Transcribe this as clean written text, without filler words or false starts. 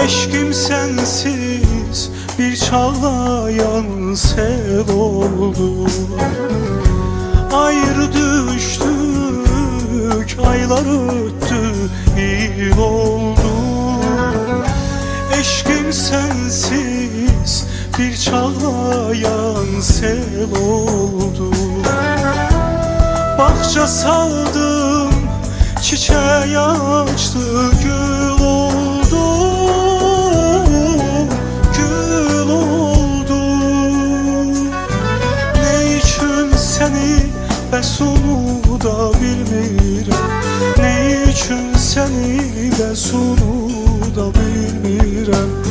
Eşkim sensiz bir çağlayan sel oldu. Ayrı düştük, aylar öttü, yıl oldu. Eşkim sensiz bir çağlayan sel oldu. Bahçe saldım, çiçeği açtı, gül oldu, gül oldu. Ne için seni bəs onu da bilmirəm, ne için seni bəs onu da bilmirəm.